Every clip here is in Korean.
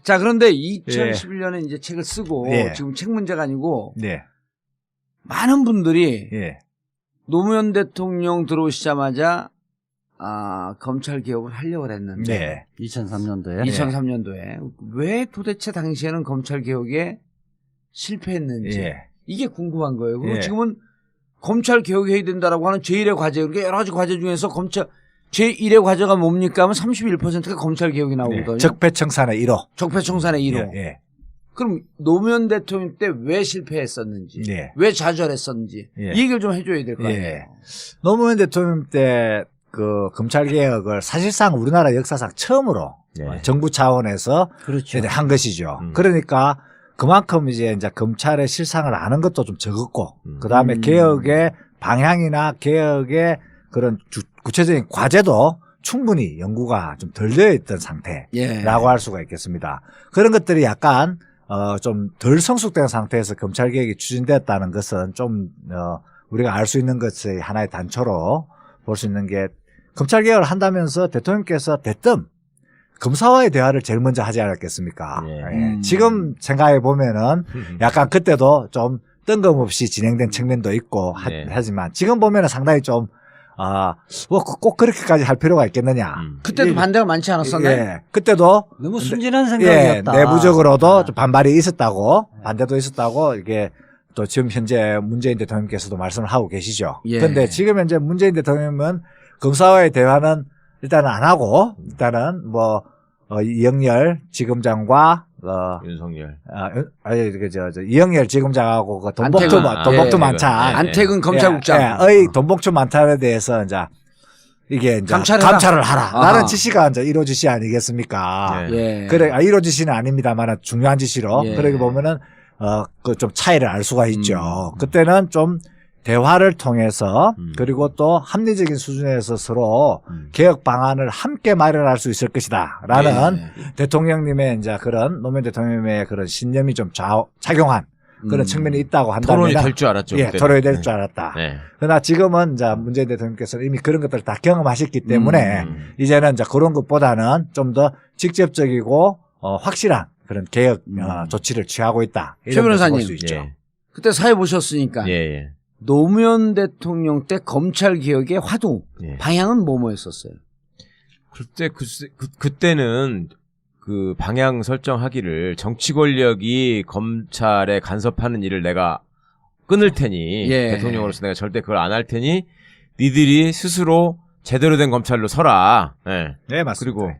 자, 그런데 2011년에 이제 책을 쓰고 지금 책 문제가 아니고 많은 분들이 노무현 대통령 들어오시자마자 검찰 개혁을 하려고 했는데 2003년도에 왜 도대체 당시에는 검찰 개혁에 실패했는지 이게 궁금한 거예요. 그리고 지금은 검찰 개혁해야 된다라고 하는 제1의 과제, 그러니까 여러 가지 과제 중에서 검찰 제1의 과제가 뭡니까 하면 31%가 검찰 개혁이 나오거든요. 적폐청산의 1호. 적폐청산의 1호. 그럼 노무현 대통령 때 왜 실패했었는지, 왜 좌절했었는지 이 얘기를 좀 해줘야 될 거 아니에요. 노무현 대통령 때 그 검찰 개혁을 사실상 우리나라 역사상 처음으로 정부 차원에서 한 것이죠. 그러니까 그만큼 이제 검찰의 실상을 아는 것도 좀 적었고, 그 다음에 개혁의 방향이나 개혁의 그런 구체적인 과제도 충분히 연구가 좀 덜 되어 있던 상태라고 할 수가 있겠습니다. 그런 것들이 약간 좀 덜 성숙된 상태에서 검찰 개혁이 추진되었다는 것은 좀 우리가 알 수 있는 것의 하나의 단초로 볼 수 있는 게, 검찰 개혁을 한다면서 대통령께서 대뜸 검사와의 대화를 제일 먼저 하지 않았겠습니까? 지금 생각해 보면은 약간 그때도 좀 뜬금없이 진행된 측면도 있고 하지만 지금 보면은 상당히 좀 꼭 그렇게까지 할 필요가 있겠느냐. 그때도 반대가 많지 않았었나요? 그때도 너무 순진한 생각이었다. 내부적으로도 좀 반발이 있었다고, 반대도 있었다고 이게 또 지금 현재 문재인 대통령께서도 말씀을 하고 계시죠. 그런데 지금 현재 문재인 대통령은 검사와의 대화는 일단은 안 하고, 일단은 뭐 이영렬 지검장과 윤석열, 이영렬 지검장하고 그 돈봉투 만찬, 안태근 검찰국장, 돈봉투 만찬에 대해서 이제 이게 이제 감찰을 하라. 라는 지시가 이제 1호 지시 아니겠습니까? 그래, 1호 지시는 아닙니다만 중요한 지시로. 그러게 보면은 그 좀 차이를 알 수가 있죠. 그때는 좀 대화를 통해서 그리고 또 합리적인 수준에서 서로 개혁 방안을 함께 마련할 수 있을 것이다 라는 대통령님의 이제 그런 노무현 대통령님의 그런 신념이 좀 작용한 그런 측면이 있다고 한다면 토론이 될 줄 알았죠. 토론이 될 줄 알았다. 그러나 지금은 이제 문재인 대통령께서는 이미 그런 것들을 다 경험하셨기 때문에 이제는 이제 그런 것보다는 좀 더 직접적이고 확실한 그런 개혁 조치를 취하고 있다. 최 변호사님, 수 있죠. 그때 사회 보셨으니까 노무현 대통령 때 검찰 개혁의 화두 방향은 뭐였었어요? 그때는 그 방향 설정하기를 정치 권력이 검찰에 간섭하는 일을 내가 끊을 테니 대통령으로서 내가 절대 그걸 안 할 테니 니들이 스스로 제대로 된 검찰로 서라. 네, 맞습니다.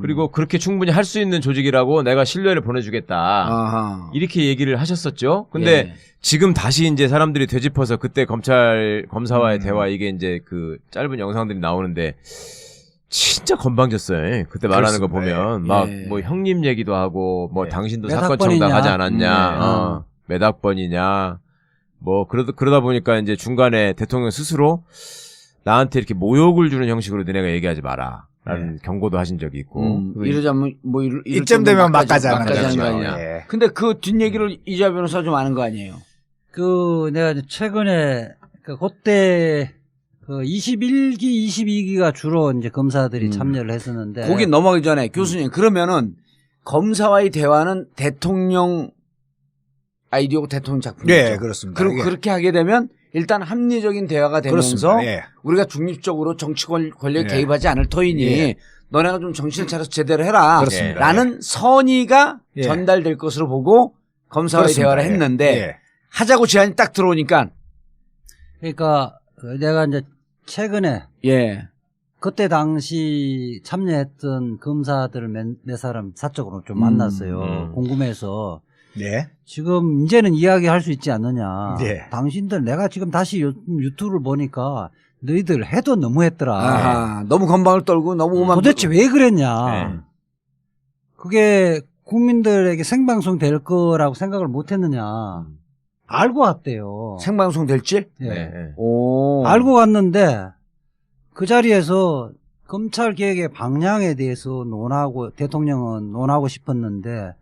그리고 그렇게 충분히 할 수 있는 조직이라고 내가 신뢰를 보내주겠다. 이렇게 얘기를 하셨었죠. 근데 지금 다시 이제 사람들이 되짚어서 그때 검사와의 대화 이게 이제 그 짧은 영상들이 나오는데 진짜 건방졌어요. 그때 말하는 거 보면 막 뭐 형님 얘기도 하고 뭐 당신도 사건 청탁하지 않았냐, 몇 학번이냐, 뭐 그러다 보니까 이제 중간에 대통령 스스로 나한테 이렇게 모욕을 주는 형식으로 너네가 얘기하지 마라. 라는 경고도 하신 적이 있고. 이러자면 뭐 이쯤 되면 막가지 하는 거 아니야. 근데 그 뒷얘기를 이자 변호사 좀 아는 거 아니에요? 내가 최근에 그때 21기, 22기가 주로 이제 검사들이 참여를 했었는데. 거기 넘어가기 전에 교수님, 그러면은 검사와의 대화는 대통령 아이디어고 대통령 작품이죠. 네, 그렇습니다. 그리고 그렇게 하게 되면 일단 합리적인 대화가 되면서 우리가 중립적으로 정치 권력에 개입하지 않을 터이니 너네가 좀 정신을 차려서 제대로 해라 라는 선의가 전달될 것으로 보고 검사와의 대화를 했는데 하자고 제안이 딱 들어오니까 그러니까 내가 이제 최근에 그때 당시 참여했던 검사들 몇 사람 사적으로 좀 만났어요. 궁금해서 지금 이제는 이야기할 수 있지 않느냐. 당신들 내가 지금 다시 유튜브를 보니까 너희들 해도 너무했더라. 너무 건방을 떨고 너무 오만. 도대체 왜 그랬냐. 그게 국민들에게 생방송 될 거라고 생각을 못했느냐. 알고 왔대요. 생방송 될지? 알고 왔는데 그 자리에서 검찰 개혁의 방향에 대해서 대통령은 논하고 싶었는데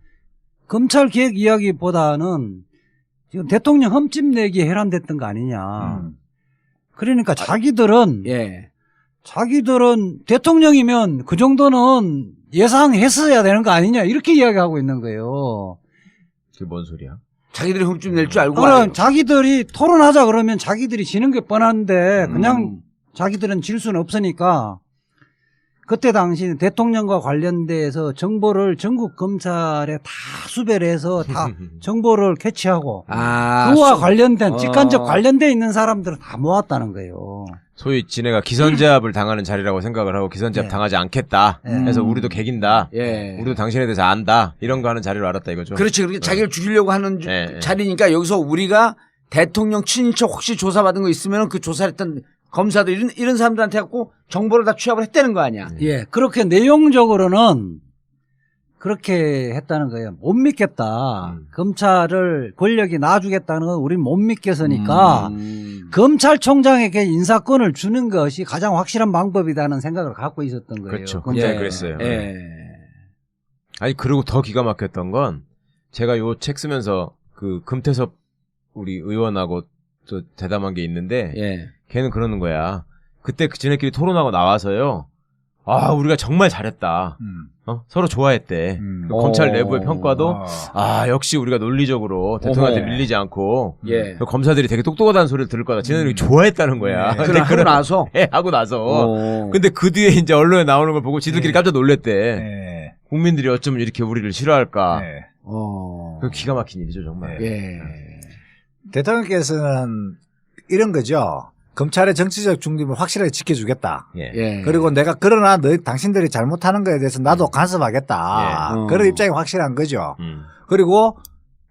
검찰 개혁 이야기보다는 지금 대통령 흠집 내기에 해란됐던 거 아니냐. 그러니까 자기들은 대통령이면 그 정도는 예상했어야 되는 거 아니냐 이렇게 이야기하고 있는 거예요. 그게 뭔 소리야? 자기들이 흠집 낼 줄 알고. 그럼 자기들이 토론하자 그러면 자기들이 지는 게 뻔한데 그냥 자기들은 질 수는 없으니까 그때 당시 대통령과 관련돼서 정보를 전국 검찰에 다 수배를 해서 다 정보를 캐치하고 그와 관련된 직간접 관련돼 있는 사람들을 다 모았다는 거예요. 소위 지네가 기선제압을 당하는 자리라고 생각을 하고 기선제압 당하지 않겠다. 해서 우리도 개긴다. 우리도 당신에 대해서 안다. 이런 거 하는 자리로 알았다 이거죠. 그렇지. 그렇게 자기를 죽이려고 하는 자리니까 여기서 우리가 대통령 친인척 혹시 조사받은 거 있으면 그 조사했던 검사들 이런 사람들한테 갖고 정보를 다 취합을 했다는 거 아니야. 예. 그렇게 내용적으로는 그렇게 했다는 거예요. 못 믿겠다. 검찰을 권력이 놔주겠다는 건 우린 못 믿겠으니까 검찰총장에게 인사권을 주는 것이 가장 확실한 방법이라는 생각을 갖고 있었던 거예요. 그렇죠. 검찰이 그랬어요. 아니 그리고 더 기가 막혔던 건 제가 요 책 쓰면서 그 금태섭 우리 의원하고 또 대담한 게 있는데 걔는 그러는 거야. 그때 지네끼리 토론하고 나와서요. 아, 우리가 정말 잘했다. 서로 좋아했대. 검찰 내부의 평가도 역시 우리가 논리적으로 대통령한테 밀리지 않고 검사들이 되게 똑똑하다는 소리를 들을 거다. 지네들이 좋아했다는 거야. 근데 하고 나서? 하고 나서. 근데 그 뒤에 이제 언론에 나오는 걸 보고 지들끼리 깜짝 놀랬대. 국민들이 어쩌면 이렇게 우리를 싫어할까. 그 기가 막힌 일이죠, 정말. 대통령께서는 이런 거죠. 검찰의 정치적 중립을 확실하게 지켜주겠다. 그리고 내가 그러나 당신들이 잘못하는 거에 대해서 나도 간섭하겠다. 그런 입장이 확실한 거죠. 그리고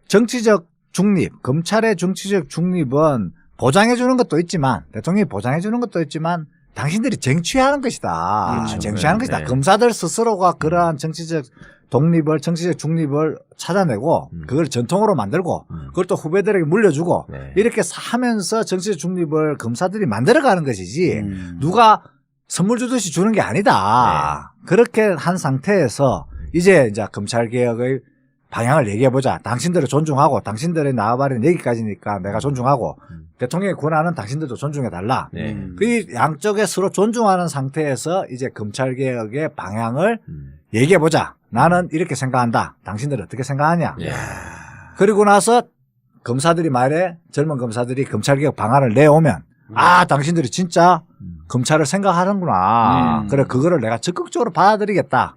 정치적 중립, 검찰의 정치적 중립은 보장해 주는 것도 있지만 대통령이 보장해 주는 것도 있지만 당신들이 쟁취하는 것이다. 쟁취하는 것이다. 검사들 스스로가 그러한 정치적 독립을, 정치적 중립을 찾아내고 그걸 전통으로 만들고 그걸 또 후배들에게 물려주고 이렇게 하면서 정치적 중립을 검사들이 만들어가는 것이지 누가 선물 주듯이 주는 게 아니다. 그렇게 한 상태에서 이제 검찰개혁의 방향을 얘기해보자. 당신들을 존중하고 당신들이 나와버린 얘기까지니까 내가 존중하고 대통령의 권한은 당신들도 존중해달라. 그 양쪽에 서로 존중하는 상태에서 이제 검찰개혁의 방향을 얘기해보자. 나는 이렇게 생각한다. 당신들은 어떻게 생각하냐. 그리고 나서 검사들이 말해 젊은 검사들이 검찰개혁 방안을 내오면 당신들이 진짜 검찰을 생각하는구나. 그래 그거를 내가 적극적으로 받아들이겠다.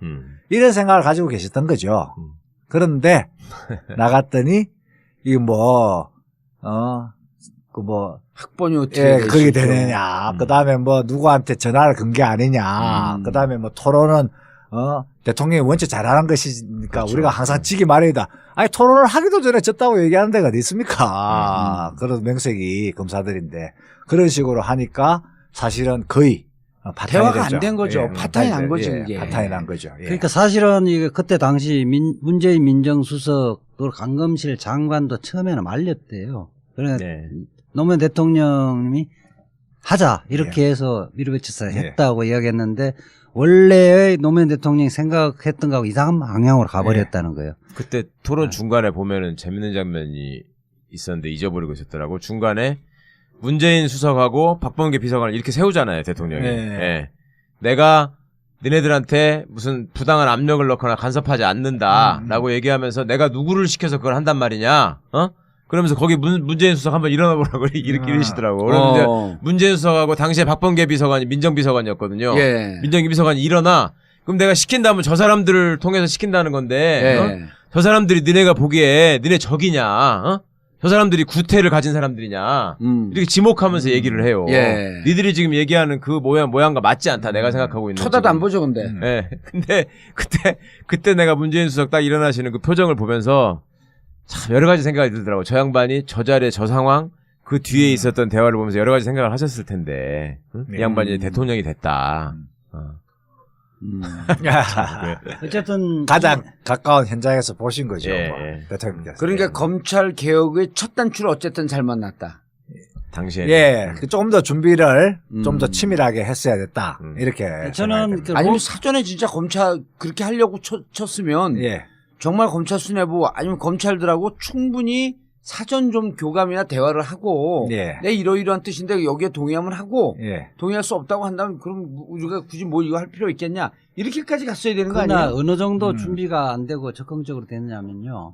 이런 생각을 가지고 계셨던 거죠. 그런데 나갔더니 이게 학번이 어떻게 그게 되느냐. 그다음에 누구한테 전화를 건 게 아니냐. 그다음에 토론은 대통령이 원체 잘하는 것이니까 그렇죠. 우리가 항상 지기 마련이다. 아니 토론을 하기도 전에 졌다고 얘기하는 데가 어디 있습니까? 그런 명색이 검사들인데 그런 식으로 하니까 사실은 거의 대화가 안 된 거죠. 파탄이 난 거죠. 이게. 파탄이 난 거죠. 그러니까 사실은 이게 그때 당시 문재인 민정수석 또 강검실 장관도 처음에는 말렸대요. 그래 노무현 대통령이 하자 이렇게 해서 밀어붙여서 했다고 이야기했는데 원래의 노무현 대통령이 생각했던 거하고 이상한 방향으로 가버렸다는 거예요. 그때 토론 중간에 보면은 재밌는 장면이 있었는데 잊어버리고 있었더라고. 중간에 문재인 수석하고 박범계 비서관을 이렇게 세우잖아요, 대통령이. 내가 니네들한테 무슨 부당한 압력을 넣거나 간섭하지 않는다라고 얘기하면서 내가 누구를 시켜서 그걸 한단 말이냐, 그러면서 거기 문재인 수석 한번 일어나 보라고 이렇게 이러시더라고. 그런데 문재인 수석하고 당시에 박범계 비서관이 민정비서관이었거든요. 민정비서관이 일어나. 그럼 내가 시킨다면 저 사람들을 통해서 시킨다는 건데, 저 사람들이 니네가 보기에 니네 적이냐, 저 사람들이 구태를 가진 사람들이냐, 이렇게 지목하면서 얘기를 해요. 니들이 지금 얘기하는 그 모양과 맞지 않다, 내가 생각하고 있는. 쳐다도 안 보죠, 근데. 근데 그때 내가 문재인 수석 딱 일어나시는 그 표정을 보면서 참 여러 가지 생각이 들더라고. 저 양반이 저 자리에 저 상황 그 뒤에 있었던 대화를 보면서 여러 가지 생각을 하셨을 텐데 이 양반이 대통령이 됐다. 어쨌든 가장 가까운 현장에서 보신 거죠. 대통령께서. 그러니까 검찰 개혁의 첫 단추를 어쨌든 잘 만났다. 당시에 조금 더 준비를 좀 더 치밀하게 했어야 됐다. 이렇게 저는 아니면 사전에 진짜 검찰 그렇게 하려고 쳤으면 정말 검찰 수뇌부 아니면 검찰들하고 충분히 사전 좀 교감이나 대화를 하고 예. 내 이러이러한 뜻인데 여기에 동의하면 하고 예. 동의할 수 없다고 한다면 그럼 우리가 굳이 뭐 이거 할 필요 있겠냐 이렇게까지 갔어야 되는 거 그러나 아니에요? 어느 정도 준비가 안 되고 적극적으로 됐냐면요.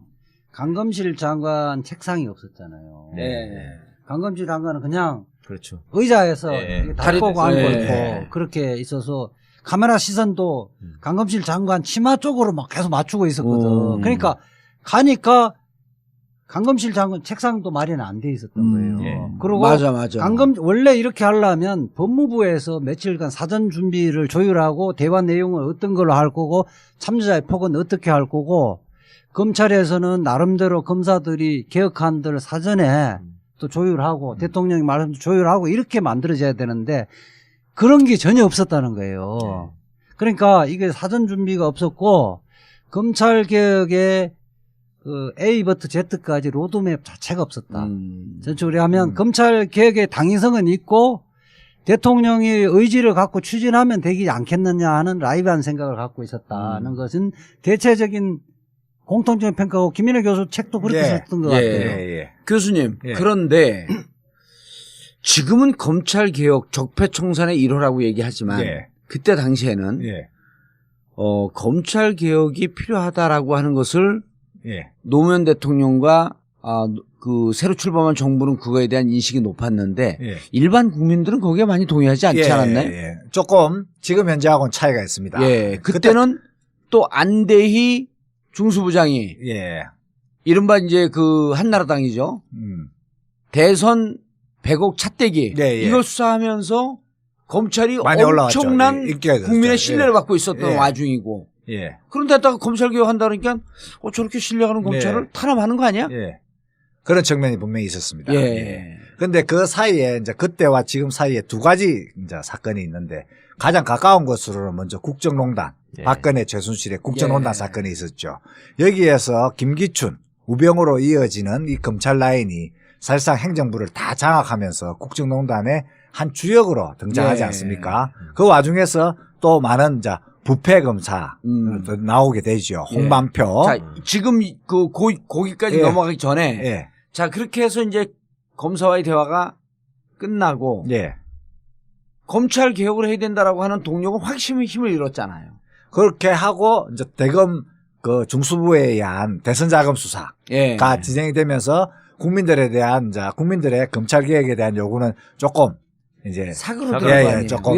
강검실 장관 책상이 없었잖아요. 네. 강검실 장관은 그냥 그렇죠. 의자에서 예. 다리 뻗고 앉고 예. 있고 그렇게 있어서 카메라 시선도 강검실 장관 치마 쪽으로 막 계속 맞추고 있었거든. 그러니까 가니까 강검실 장관 책상도 마련 안 돼 있었던 거예요. 예. 그리고 맞아. 원래 이렇게 하려면 법무부에서 며칠간 사전 준비를 조율하고 대화 내용은 어떤 걸로 할 거고 참여자의 폭은 어떻게 할 거고 검찰에서는 나름대로 검사들이 개혁안들을 사전에 또 조율하고 대통령이 말한 조율하고 이렇게 만들어져야 되는데 그런 게 전혀 없었다는 거예요. 그러니까 이게 사전 준비가 없었고 검찰 개혁의 그 A부터 Z까지 로드맵 자체가 없었다. 전적으로 하면 검찰 개혁의 당위성은 있고 대통령이 의지를 갖고 추진하면 되지 않겠느냐 하는 라이브한 생각을 갖고 있었다는 것은 대체적인 공통적인 평가고 김인혜 교수 책도 그렇게 썼던 것 같아요. 교수님 그런데 지금은 검찰개혁 적폐청산의 1호라고 얘기하지만 그때 당시에는 검찰개혁이 필요하다라고 하는 것을 노무현 대통령과 그 새로 출범한 정부는 그거에 대한 인식이 높았는데 일반 국민들은 거기에 많이 동의하지 않지 않았나요? 조금 지금 현재하고는 차이가 있습니다. 그때는 또 안대희 중수부장이 이른바 이제 그 한나라당이죠. 대선 100억 차떼기 이걸 수사하면서 검찰이 엄청난 국민의 신뢰를 받고 있었던 와중이고 그런데다가 검찰개혁 한다니까 저렇게 신뢰하는 검찰을 탄압하는 거 아니야? 그런 측면이 분명히 있었습니다. 그런데 그 사이에 이제 그때와 지금 사이에 두 가지 이제 사건이 있는데 가장 가까운 것으로는 먼저 국정농단 박근혜 최순실의 국정농단 사건이 있었죠. 여기에서 김기춘 우병우로 이어지는 이 검찰 라인이 사실상 행정부를 다 장악하면서 국정농단의 한 주역으로 등장하지 않습니까? 그 와중에서 또 많은 이제 부패 검사 나오게 되죠. 홍만표. 자, 지금 그 거기까지 넘어가기 전에 자 그렇게 해서 이제 검사와의 대화가 끝나고 검찰 개혁을 해야 된다라고 하는 동력은 확실히 힘을 잃었잖아요. 그렇게 하고 이제 대검 그 중수부에 의한 대선 자금 수사가 진행이 되면서 국민들에 대한 이제 국민들의 검찰 개혁에 대한 요구는 조금 이제 사그로 들어가요. 조금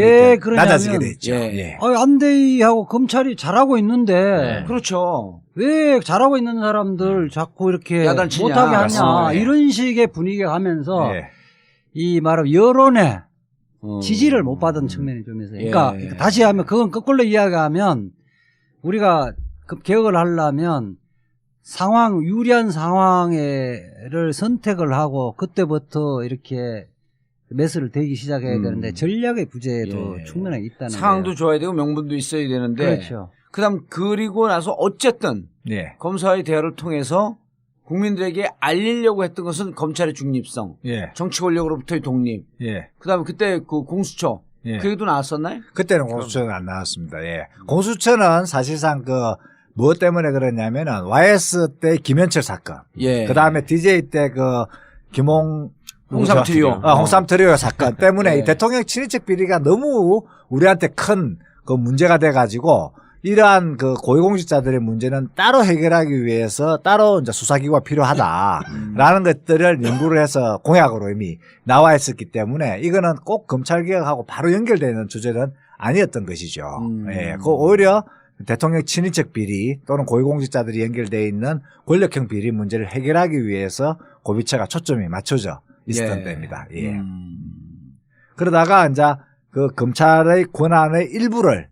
낮아지게 됐죠. 안대희하고 검찰이 잘하고 있는데 그렇죠. 왜 잘하고 있는 사람들 자꾸 이렇게 야단치냐. 못하게 하냐 이런 식의 분위기가 가면서 이 말하면 여론의 지지를 못 받은 측면이 좀 있어요. 그러니까 다시 하면 그건 거꾸로 이야기하면 우리가 개혁을 하려면 유리한 상황을 선택을 하고 그때부터 이렇게 매스를 대기 시작해야 되는데 전략의 부재도 충분하게 있다는 상황도 거예요. 좋아야 되고 명분도 있어야 되는데 그렇죠. 그다음 그리고 나서 어쨌든 검사와의 대화를 통해서 국민들에게 알리려고 했던 것은 검찰의 중립성, 정치 권력으로부터의 독립. 그다음에 그때 그 공수처 그 얘기도 나왔었나요? 그때는 공수처는 안 나왔습니다. 공수처는 사실상 그 무엇 때문에 그러냐면은 YS 때 김현철 사건, 그 다음에 DJ 때 그 홍삼 트리오. 홍삼 트리오 사건 때문에 이 대통령 친인척 비리가 너무 우리한테 큰 그 문제가 돼가지고 이러한 그 고위공직자들의 문제는 따로 해결하기 위해서 따로 이제 수사기구가 필요하다라는 것들을 연구를 해서 공약으로 이미 나와 있었기 때문에 이거는 꼭 검찰개혁하고 바로 연결되는 주제는 아니었던 것이죠. 그 오히려 대통령 친인척 비리 또는 고위공직자들이 연결되어 있는 권력형 비리 문제를 해결하기 위해서 고비처가 초점이 맞춰져 있었던 때입니다. 그러다가 이제 그 검찰의 권한의 일부를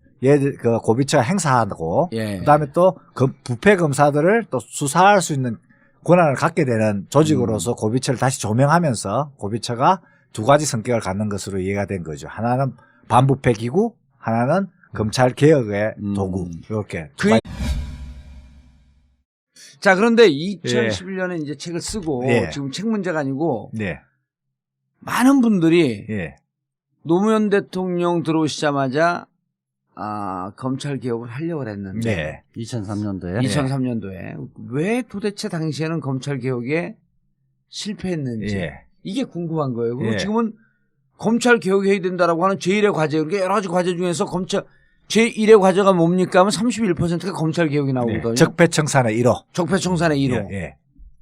그 고비처가 행사하고 그다음에 또 부패 검사들을 또 수사할 수 있는 권한을 갖게 되는 조직으로서 고비처를 다시 조명하면서 고비처가 두 가지 성격을 갖는 것으로 이해가 된 거죠. 하나는 반부패 기구, 하나는 검찰 개혁의 도구. 이렇게. 자, 그런데 2011년에 이제 책을 쓰고 지금 책 문제가 아니고 많은 분들이 노무현 대통령 들어오시자마자 검찰 개혁을 하려고 했는데 2003년도에 왜 도대체 당시에는 검찰 개혁에 실패했는지 예. 이게 궁금한 거예요. 그리고 예. 지금은 검찰 개혁해야 된다라고 하는 제1의 과제, 그러니까 여러 가지 과제 중에서 검찰 제1의 과제가 뭡니까 하면 31%가 검찰 개혁이 나오거든요. 예. 적폐청산의 1호. 적폐청산의 1호. 예. 예.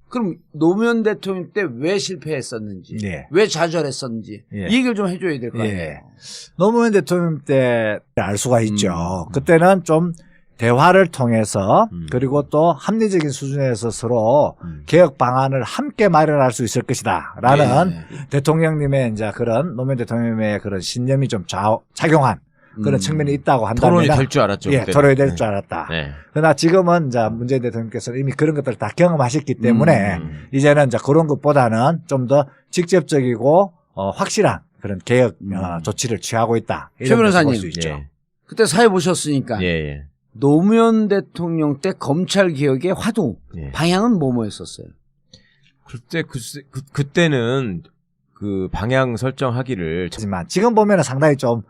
그럼 노무현 대통령 때 왜 실패했었는지, 예. 왜 좌절했었는지 예. 이 얘기를 좀 해줘야 될 거 아니에요. 예. 노무현 대통령 때 알 수가 있죠. 그때는 좀 대화를 통해서 그리고 또 합리적인 수준에서 서로 개혁 방안을 함께 마련할 수 있을 것이다라는 대통령님의 이제 그런 노무현 대통령의 그런 신념이 좀 작용한 그런 측면이 있다고 한다면 토론이 될 줄 알았죠. 예, 그때는. 토론이 될 줄 알았다. 네. 그러나 지금은 이제 문재인 대통령께서는 이미 그런 것들을 다 경험하셨기 때문에 이제는 이제 그런 것보다는 좀 더 직접적이고 확실한 그런 개혁 조치를 취하고 있다. 최 변호사님, 볼수 있죠. 예. 그때 사회 보셨으니까 예, 예. 노무현 대통령 때 검찰 개혁의 화두 예. 방향은 뭐였었어요? 그때는 그 방향 설정하기를 하지만 지금 보면은 상당히 좀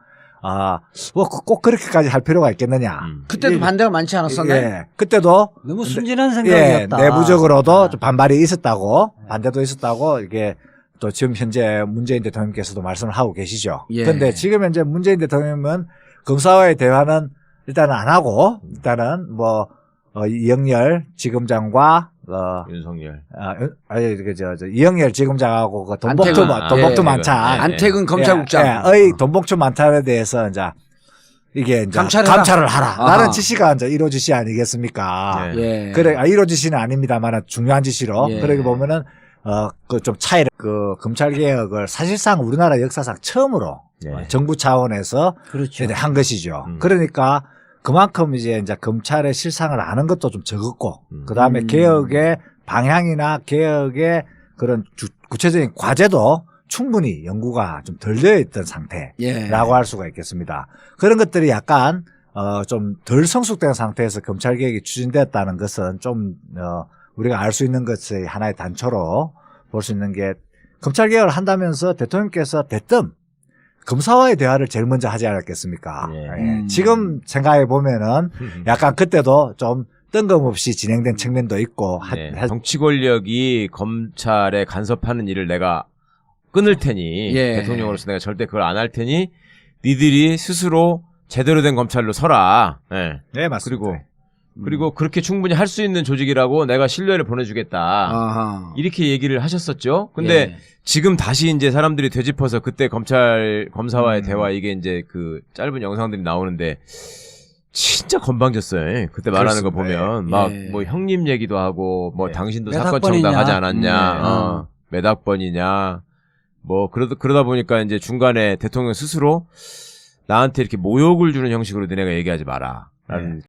꼭 그렇게까지 할 필요가 있겠느냐. 그때도 반대가 많지 않았었나요? 예. 그때도 너무 순진한 예, 생각이었다. 내부적으로도 좀 반발이 있었다고, 반대도 있었다고 이게 또 지금 현재 문재인 대통령께서도 말씀을 하고 계시죠. 예. 그런데 지금 현재 문재인 대통령은 검사와의 대화는 일단은 안 하고 일단은 이영렬 지검장과 윤석열. 이영렬 지검장하고 그 돈봉투 안태근. 만찬. 안태근 검찰국장. 의 돈봉투 만찬에 대해서 이제 이게 이제 감찰을 하라. 라는 지시가 이제 1호 지시 아니겠습니까? 예. 그래, 1호 지시는 아닙니다만 중요한 지시로. 예. 그러게 보면은 그 좀 차이를 검찰 개혁을 사실상 우리나라 역사상 처음으로 예. 정부 차원에서 그렇죠. 이제 한 것이죠. 그러니까 그만큼 이제 검찰의 실상을 아는 것도 좀 적었고, 그 다음에 개혁의 방향이나 개혁의 그런 구체적인 과제도 충분히 연구가 좀 덜 되어 있던 상태라고 할 수가 있겠습니다. 그런 것들이 약간 좀 덜 성숙된 상태에서 검찰 개혁이 추진되었다는 것은 좀 우리가 알 수 있는 것의 하나의 단초로 볼 수 있는 게, 검찰 개혁을 한다면서 대통령께서 대뜸 검사와의 대화를 제일 먼저 하지 않았겠습니까? 예. 지금 생각해 보면은 약간 그때도 좀 뜬금없이 진행된 측면도 있고. 정치 권력이 검찰에 간섭하는 일을 내가 끊을 테니 대통령으로서 내가 절대 그걸 안 할 테니 니들이 스스로 제대로 된 검찰로 서라. 네, 네 맞습니다. 그리고 그렇게 충분히 할 수 있는 조직이라고 내가 신뢰를 보내주겠다. 아하. 이렇게 얘기를 하셨었죠. 근데 지금 다시 이제 사람들이 되짚어서 그때 검사와의 대화 이게 이제 그 짧은 영상들이 나오는데 진짜 건방졌어요. 그때 말하는 거 보면 막 뭐 형님 얘기도 하고 뭐 당신도 사건 청탁하지 않았냐, 몇 학번이냐, 뭐 그러다 보니까 이제 중간에 대통령 스스로 나한테 이렇게 모욕을 주는 형식으로 너네가 얘기하지 마라. 라는